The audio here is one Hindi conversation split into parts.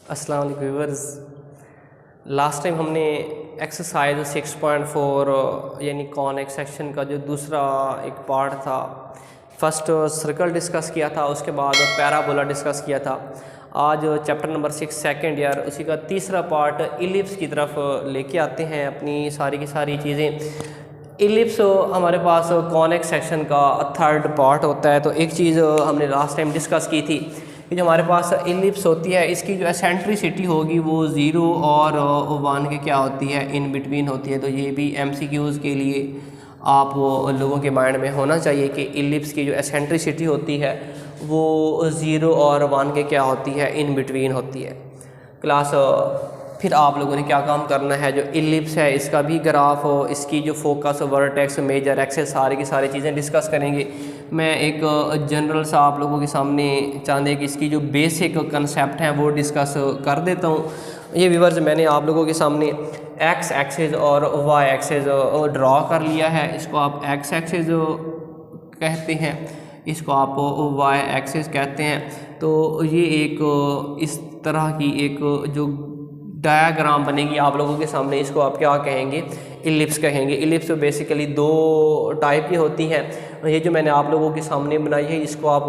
अस्सलाम वालेकुम व्यूअर्स। लास्ट टाइम हमने एक्सरसाइज 6.4 यानी कॉनिक सेक्शन का जो दूसरा एक पार्ट था, फर्स्ट सर्कल डिस्कस किया था, उसके बाद पैराबोला डिस्कस किया था। आज चैप्टर नंबर 6 सेकंड ईयर उसी का तीसरा पार्ट इलिप्स की तरफ लेके आते हैं अपनी सारी की सारी चीज़ें। इलिप्स हमारे पास कॉनिक सेक्शन का थर्ड पार्ट होता है। तो एक चीज़ हमने लास्ट टाइम डिस्कस की थी कि जो हमारे पास इलिप्स होती है इसकी जो एसेंट्रिसिटी होगी वो 0 और 1 के क्या होती है, इन बिटवीन होती है। तो ये भी MCQs के लिए आप लोगों के माइंड में होना चाहिए कि इलिप्स की जो एसेंट्रिसिटी होती है वो 0 और 1 के क्या होती है, इन बिटवीन होती है। क्लास फिर आप लोगों ने क्या काम करना है, जो इलिप्स है इसका भी ग्राफ, इसकी जो फोकस, वर्टेक्स, मेजर एक्सेस, सारी की सारी चीज़ें डिस्कस करेंगे। मैं एक जनरल सा आप लोगों के सामने चाहते कि इसकी जो बेसिक कंसेप्ट हैं वो डिस्कस कर देता हूँ। ये व्यूअर्स मैंने आप लोगों के सामने एक्स एक्सेस और वाई एक्सेस ड्रॉ कर लिया है। इसको आप एक्स एक्सेस कहते हैं, इसको आप वाई एक्सेस कहते हैं। तो ये एक इस तरह की एक जो डायग्राम बनेगी आप लोगों के सामने, इसको आप क्या कहेंगे, इलिप्स कहेंगे। इलिप्स बेसिकली दो टाइप की होती हैं। ये जो मैंने आप लोगों के सामने बनाई है इसको आप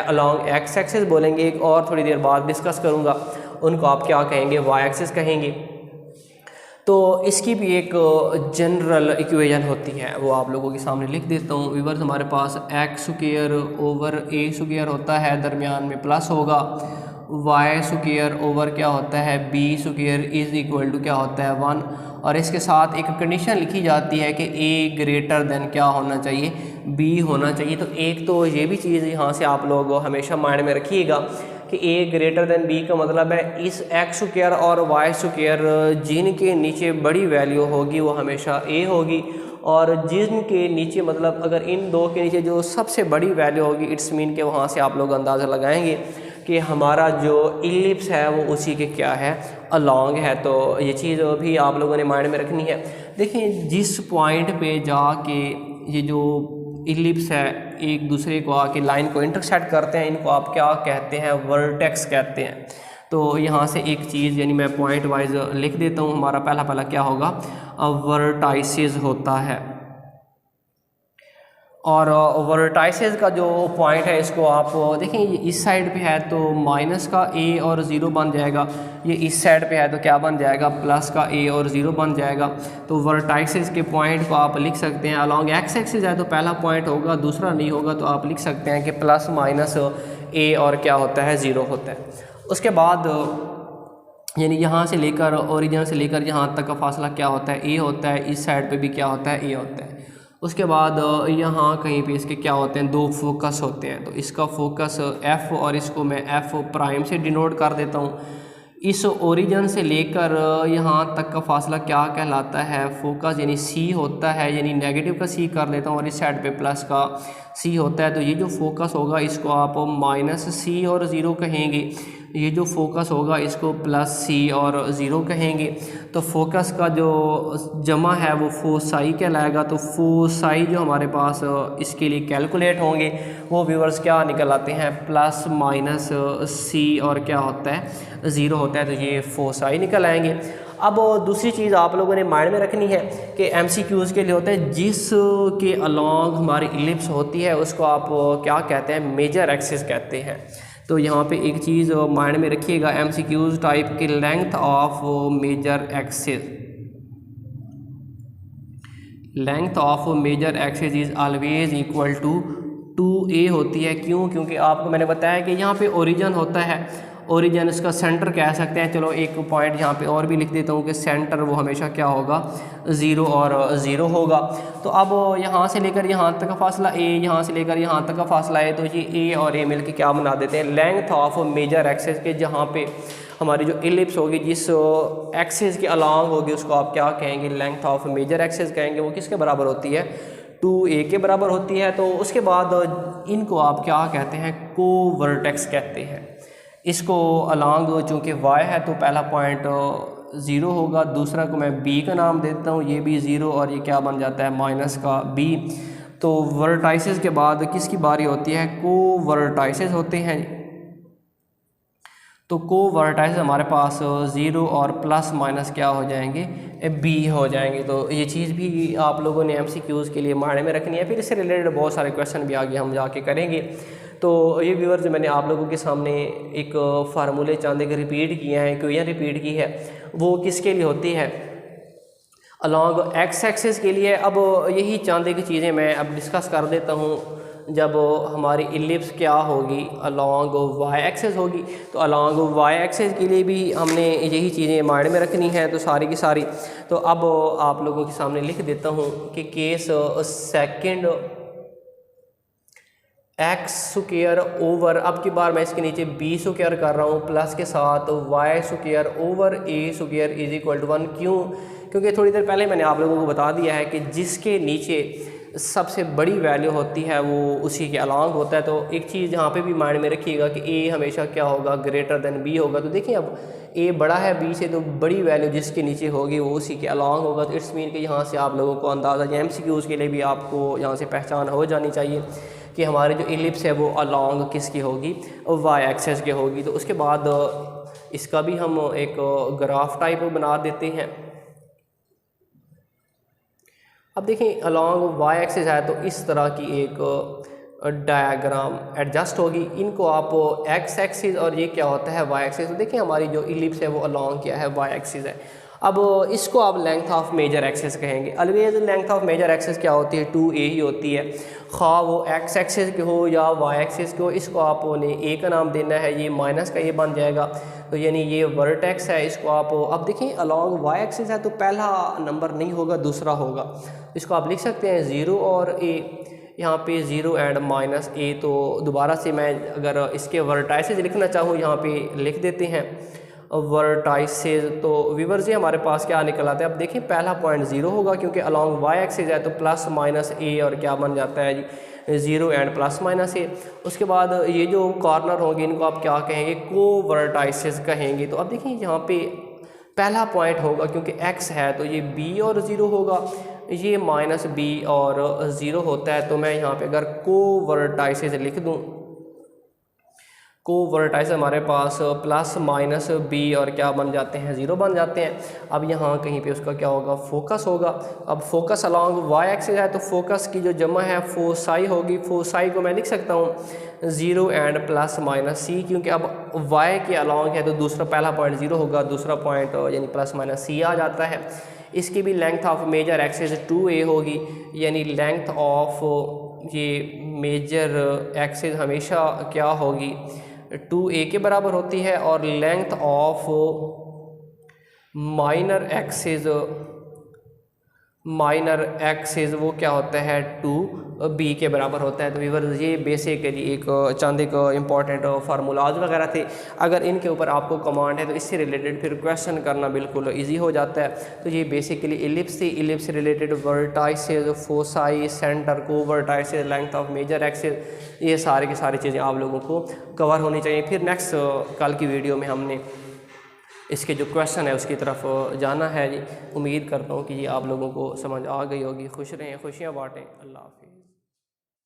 अलॉन्ग एक्स एक्सेस बोलेंगे, एक और थोड़ी देर बाद डिस्कस करूँगा, उनको आप क्या कहेंगे, वाई एक्सेस कहेंगे। तो इसकी भी एक जनरल इक्वेशन होती है, वो आप लोगों के सामने लिख देता हूँ। व्यूअर्स हमारे पास x square over a square होता है, दरमियान में प्लस होगा। वाई स्क्वायर ओवर क्या होता है, b square is equal to क्या होता है, 1। और इसके साथ एक कंडीशन लिखी जाती है कि ए ग्रेटर देन क्या होना चाहिए, बी होना चाहिए। तो एक तो ये भी चीज़ यहाँ से आप लोग हमेशा माइंड में रखिएगा कि ए ग्रेटर देन बी का मतलब है इस एक्स स्क्वायर और वाई स्क्वायर जिनके नीचे बड़ी वैल्यू होगी वो हमेशा ए होगी, और जिनके नीचे मतलब अगर इन दो के नीचे जो सबसे बड़ी वैल्यू होगी, इट्स मीन के वहाँ से आप लोग अंदाज़ा लगाएंगे कि हमारा जो इलिप्स है वो उसी के क्या है, अलॉन्ग है। तो ये चीज़ भी आप लोगों ने माइंड में रखनी है। देखिए जिस पॉइंट पे जाके ये जो इलिप्स है एक दूसरे को आके लाइन को इंटरसेक्ट करते हैं, इनको आप क्या कहते हैं, वर्टेक्स कहते हैं। तो यहाँ से एक चीज़ यानी मैं पॉइंट वाइज लिख देता हूँ। हमारा पहला क्या होगा, वर्टाइसिस होता है। और वर्टाइसिस का जो पॉइंट है इसको आप देखें, ये इस साइड पे है तो माइनस का ए और 0 बन जाएगा, ये इस साइड पे है तो क्या बन जाएगा, प्लस का ए और 0 बन जाएगा। तो वर्टाइसिस के पॉइंट को आप लिख सकते हैं अलॉन्ग एक्स एक्सिस है तो पहला पॉइंट होगा, दूसरा नहीं होगा तो आप लिख सकते हैं कि प्लस माइनस ए और क्या होता है, 0 होता है। उसके बाद यानी यहाँ से लेकर ओरिजिन से लेकर यहाँ तक का फासला क्या होता है, ए होता है। इस साइड पे भी क्या होता है, ए होता है। उसके बाद यहाँ कहीं पे इसके क्या होते हैं, दो फोकस होते हैं। तो इसका फोकस एफ और इसको मैं एफ प्राइम से डिनोट कर देता हूँ। इस ओरिजिन से लेकर यहाँ तक का फासला क्या कहलाता है, फोकस, यानी सी होता है, यानी नेगेटिव का सी कर लेता हूँ और इस साइड पे प्लस का सी होता है। तो ये जो फोकस होगा इसको आप माइनस सी और 0 कहेंगे, ये जो फोकस होगा इसको प्लस सी और 0 कहेंगे। तो फोकस का जो जमा है वो फोसाई कहलाएगा। तो फोसाई जो हमारे पास इसके लिए कैलकुलेट होंगे वो व्यूअर्स क्या निकल आते हैं, प्लस माइनस सी और क्या होता है, 0 होता है। तो ये फोसाई निकल आएंगे। अब दूसरी चीज़ आप लोगों ने माइंड में रखनी है कि MCQs के लिए होता है जिस के अलॉन्ग हमारी इलिप्स होती है उसको आप क्या कहते हैं, मेजर एक्सिस कहते हैं। तो यहाँ पे एक चीज़ माइंड में रखिएगा, MCQs टाइप के length of major axis, length of major axis is always equal to 2a होती है। क्यों? क्योंकि आपको मैंने बताया कि यहाँ पे ओरिजिन होता है, ओरिजिन इसका सेंटर कह सकते हैं। चलो एक पॉइंट यहाँ पे और भी लिख देता हूँ कि सेंटर वो हमेशा क्या होगा, 0 और 0 होगा। तो अब यहाँ से लेकर यहाँ तक का फासला a, यहाँ से लेकर यहाँ तक का फासला है, तो ये a और a मिल के क्या बना देते हैं, लेंथ ऑफ मेजर एक्सिस के। जहाँ पे हमारी जो इलिप्स होगी जिस एक्सिस के अलॉन्ग होगी उसको आप क्या कहेंगे, लेंथ ऑफ मेजर एक्सिस कहेंगे। वो किसके बराबर होती है, 2a के बराबर होती है। तो उसके बाद इनको आप क्या कहते हैं, कोवर्टेक्स कहते हैं। इसको अलॉन्ग चूँकि y है तो पहला पॉइंट 0 होगा, दूसरा को मैं b का नाम देता हूँ, ये भी 0 और ये क्या बन जाता है, माइनस का b। तो वर्टाइसिस के बाद किसकी बारी होती है, कोवर्टाइसिस होते हैं। तो कोवर्टाइसेस हमारे पास 0 और प्लस माइनस क्या हो जाएंगे, बी हो जाएंगे। तो ये चीज़ भी आप लोगों ने MCQs के लिए माइंड में रखनी है। फिर इससे रिलेटेड बहुत सारे क्वेश्चन भी आगे हम जाके करेंगे। तो ये व्यूअर्स मैंने आप लोगों के सामने एक फार्मूले चांदे के रिपीट किए हैं, इक्वेशन रिपीट की है, वो किसके लिए होती है, अलॉन्ग एक्स एक्सिस के लिए। अब यही चांदे की चीज़ें मैं अब डिस्कस कर देता हूँ। जब हमारी इलिप्स क्या होगी, अलॉन्ग वाई एक्सिस होगी, तो अलॉन्ग वाई एक्सिस के लिए भी हमने यही चीज़ें माइंड में रखनी है, तो सारी की सारी। तो अब आप लोगों के सामने लिख देता हूँ कि case second x square over, अब की बार मैं इसके नीचे बी स्क्वायर कर रहा हूँ प्लस के साथ y square over a square is equal to 1। क्यों? क्योंकि थोड़ी देर पहले मैंने आप लोगों को बता दिया है कि जिसके नीचे सबसे बड़ी वैल्यू होती है वो उसी के अलॉन्ग होता है। तो एक चीज़ यहाँ पे भी माइंड में रखिएगा कि ए हमेशा क्या होगा, ग्रेटर देन बी होगा। तो देखिए अब ए बड़ा है बी से, तो बड़ी वैल्यू जिसके नीचे होगी वो उसी के अलॉन्ग होगा। तो इट्स मीन कि यहाँ से आप लोगों को अंदाज़ा, MCQs के लिए भी आपको यहाँ से पहचान हो जानी चाहिए कि हमारी जो इलिप्स है वो अलॉन्ग किसकी होगी, वाई एक्सिस की होगी। तो उसके बाद इसका भी हम एक ग्राफ टाइप बना देते हैं। अब देखें अलॉन्ग वाई एक्सिस है तो इस तरह की एक डायग्राम एडजस्ट होगी। इनको आप एक्स एक्सिस और ये क्या होता है वाई एक्सिस। तो देखिए हमारी जो इलिप्स है वो अलॉन्ग क्या है, वाई एक्सिस है। अब इसको आप लेंथ ऑफ मेजर एक्सिस कहेंगे। Always length of major axis क्या होती है, 2a ही होती है, खा वो एक्स एक्सिस के हो या वाई एक्सिस के हो। इसको आपने a का नाम देना है, ये माइनस का ये बन जाएगा, तो यानी ये वर्टेक्स है। इसको आप अब देखें अलॉन्ग वाई एक्सिस है तो पहला नंबर नहीं होगा, दूसरा होगा। इसको आप लिख सकते हैं 0 और a, यहाँ पे 0 एंड माइनस a। तो दोबारा से मैं अगर इसके वर्टाइसेस लिखना चाहूँ यहाँ पे लिख देते हैं वर्टाइसेस। तो व्यूअर्स ये हमारे पास क्या निकल आता है। अब देखिए पहला पॉइंट 0 होगा क्योंकि अलॉन्ग वाई एक्सिस है, तो प्लस माइनस a और क्या बन जाता है जी 0 एंड प्लस माइनस a। उसके बाद ये जो कॉर्नर होंगे इनको आप क्या कहेंगे, कोवर्टाइसेस कहेंगे। तो अब देखिए यहाँ पे पहला पॉइंट होगा क्योंकि x है तो ये b और 0 होगा, ये माइनस b और 0 होता है। तो मैं यहाँ पे अगर कोवर्टाइसेस लिख दूँ, कोवर्टाइसेस हमारे पास प्लस माइनस b और क्या बन जाते हैं, 0 बन जाते हैं। अब यहाँ कहीं पे उसका क्या होगा, फोकस होगा। अब फोकस अलॉन्ग वाई एक्सिस है तो फोकस की जो जमा है फोसाई होगी। फोसाई को मैं लिख सकता हूँ 0 एंड प्लस माइनस c, क्योंकि अब y के अलॉन्ग है तो दूसरा पहला पॉइंट 0 होगा, दूसरा पॉइंट यानी प्लस माइनस c आ जाता है। इसकी भी length of major axis 2a होगी, यानी लेंथ ऑफ ये मेजर एक्सिस हमेशा क्या होगी, 2a के बराबर होती है। और लेंथ ऑफ माइनर एक्सिस वो क्या होता है, 2b के बराबर होता है। तो व्यूअर्स ये बेसिकली एक चांदे का इंपॉर्टेंट फार्मूलाज वगैरह थे। अगर इनके ऊपर आपको कमांड है तो इससे रिलेटेड फिर क्वेश्चन करना बिल्कुल इजी हो जाता है। तो ये बेसिकली इलिप्स थी, इलिप्स से related vertices, foci, centre, covertices, length of major axis, ये सारे की सारी चीज़ें आप लोगों को कवर होनी चाहिए। फिर नेक्स्ट कल की वीडियो में हमने इसके जो क्वेश्चन है उसकी तरफ जाना है जी। उम्मीद करता हूँ कि ये आप लोगों को समझ आ गई होगी। खुश रहें, खुशियाँ बांटें। अल्लाह हाफ़िज़।